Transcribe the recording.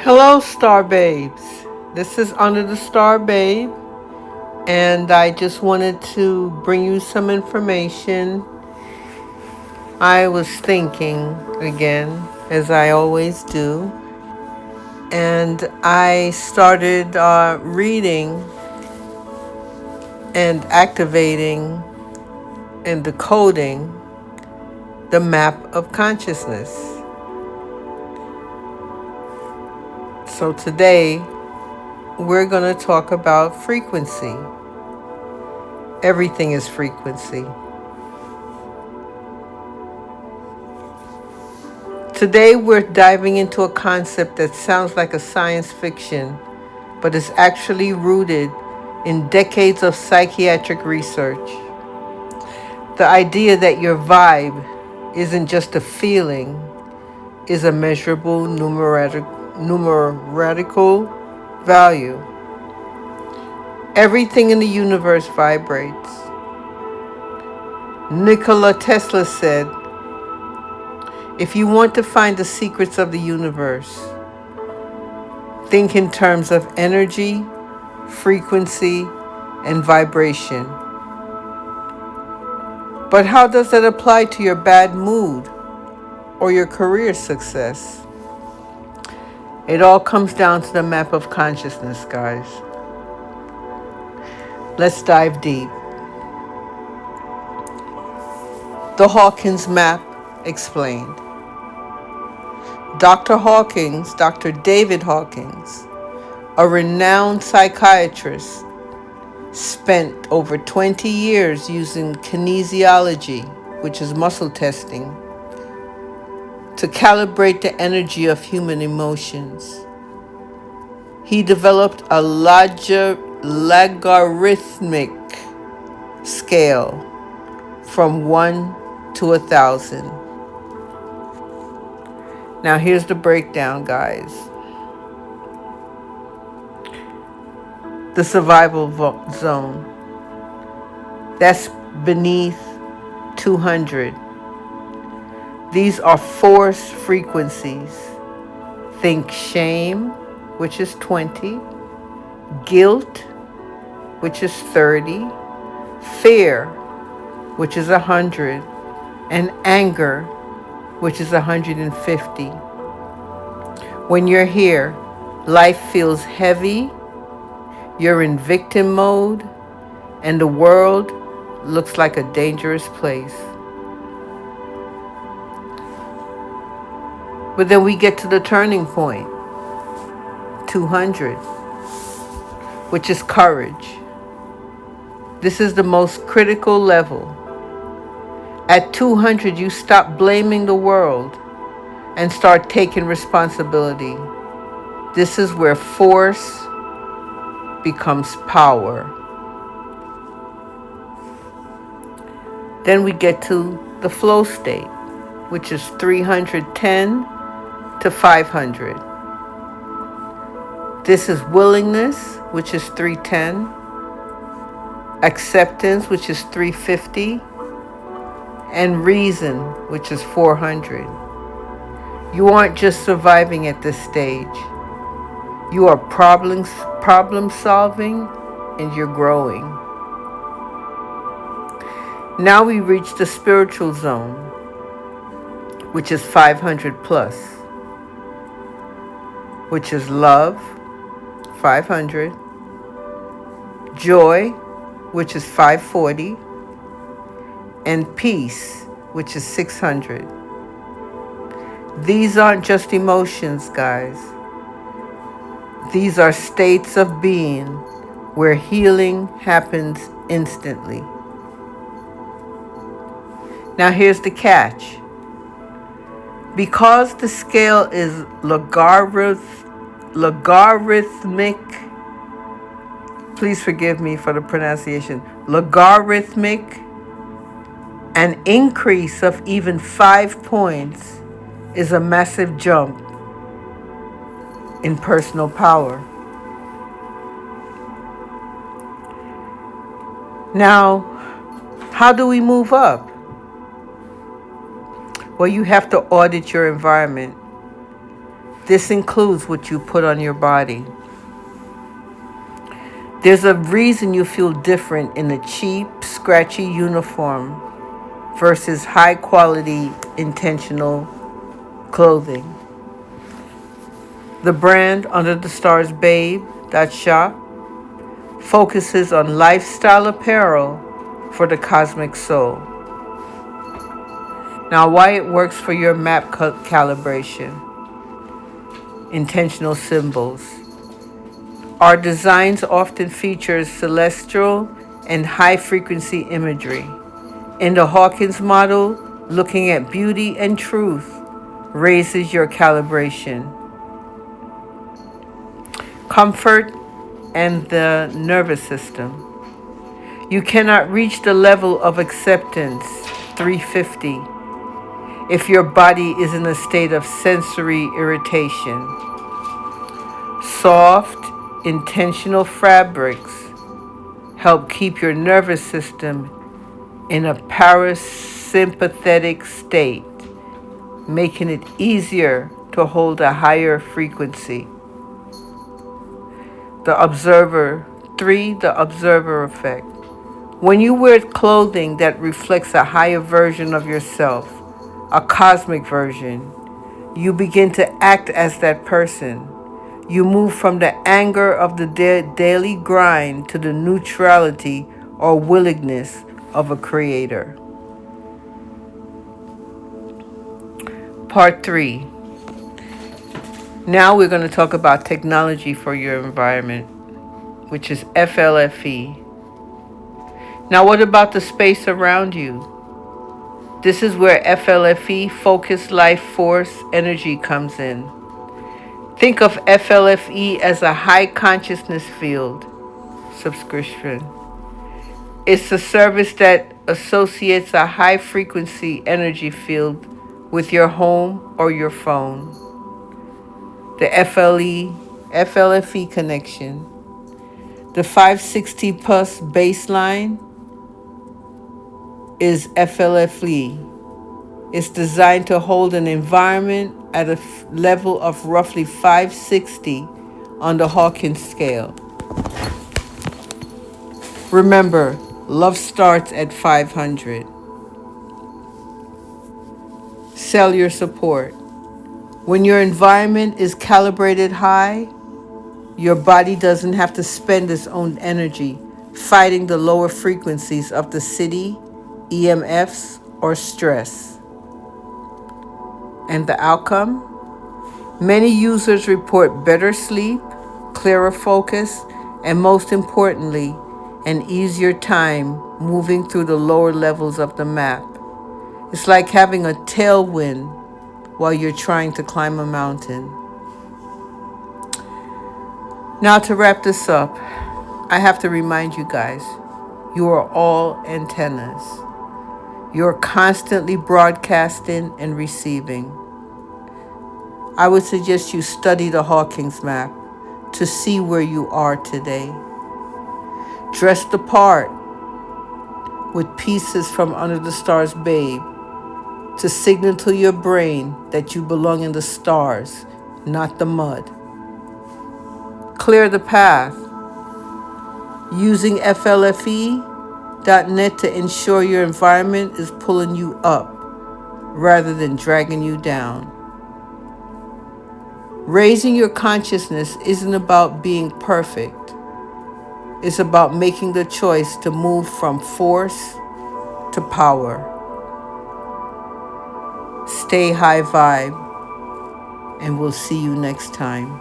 Hello, Star Babes. This is Under the Star Babe, and I just wanted to bring you some information. I was thinking again, as I always do, and I started reading and activating and decoding the map of consciousness. So today, we're going to talk about frequency. Everything is frequency. Today we're diving into a concept that sounds like a science fiction, but is actually rooted in decades of psychiatric research. The idea that your vibe isn't just a feeling, is a measurable numerical value. Everything in the universe vibrates. Nikola Tesla said, "If you want to find the secrets of the universe, think in terms of energy, frequency, and vibration." But how does that apply to your bad mood or your career success? It all comes down to the map of consciousness, guys. Let's dive deep. The Hawkins Map explained. Dr. David Hawkins, a renowned psychiatrist, spent over 20 years using kinesiology, which is muscle testing, to calibrate the energy of human emotions. He developed a logarithmic scale from 1 to 1,000. Now here's the breakdown, guys. The survival zone. That's beneath 200. These are force frequencies. Think shame, which is 20, guilt, which is 30, fear, which is 100, and anger, which is 150. When you're here, life feels heavy, you're in victim mode, and the world looks like a dangerous place. But then we get to the turning point, 200, which is courage. This is the most critical level. At 200, you stop blaming the world and start taking responsibility. This is where force becomes power. Then we get to the flow state, which is 310 to 500. This is willingness, which is 310, acceptance, which is 350, and reason, which is 400. You aren't just surviving at this stage. You are problem solving, and you're growing. Now we reach the spiritual zone, which is 500 plus, which is love, 500, joy, which is 540, and peace, which is 600. These aren't just emotions, guys. These are states of being where healing happens instantly. Now here's the catch. Because the scale is logarithmic, please forgive me for the pronunciation, logarithmic, an increase of even 5 points is a massive jump in personal power. Now, how do we move up? Well, you have to audit your environment. This includes what you put on your body. There's a reason you feel different in a cheap, scratchy uniform versus high quality, intentional clothing. The brand Under the Stars Babe, that shop, focuses on lifestyle apparel for the cosmic soul. Now, why it works for your map calibration. Intentional symbols. Our designs often feature celestial and high-frequency imagery. In the Hawkins model, looking at beauty and truth raises your calibration. Comfort and the nervous system. You cannot reach the level of acceptance, 350, if your body is in a state of sensory irritation. Soft, intentional fabrics help keep your nervous system in a parasympathetic state, making it easier to hold a higher frequency. The observer effect. When you wear clothing that reflects a higher version of yourself, a cosmic version, you begin to act as that person. You move from the anger of the daily grind to the neutrality or willingness of a creator. Part 3. Now we're going to talk about technology for your environment, which is FLFE. Now what about the space around you? This is where FLFE, focused life force energy, comes in. Think of FLFE as a high consciousness field subscription. It's a service that associates a high frequency energy field with your home or your phone. The FLFE connection. The 560 plus baseline is FLFE. It's designed to hold an environment at a level of roughly 560 on the Hawkins scale. Remember, love starts at 500. Cellular support. When your environment is calibrated high, your body doesn't have to spend its own energy fighting the lower frequencies of the city, EMFs, or stress. And the outcome? Many users report better sleep, clearer focus, and most importantly, an easier time moving through the lower levels of the map. It's like having a tailwind while you're trying to climb a mountain. Now to wrap this up, I have to remind you guys, you are all antennas. You're constantly broadcasting and receiving. I would suggest you study the Hawkins Map to see where you are today. Dress the part with pieces from Under the Stars Babe to signal to your brain that you belong in the stars, not the mud. Clear the path using FLFE.net to ensure your environment is pulling you up rather than dragging you down. Raising your consciousness isn't about being perfect. It's about making the choice to move from force to power. Stay high vibe, and we'll see you next time.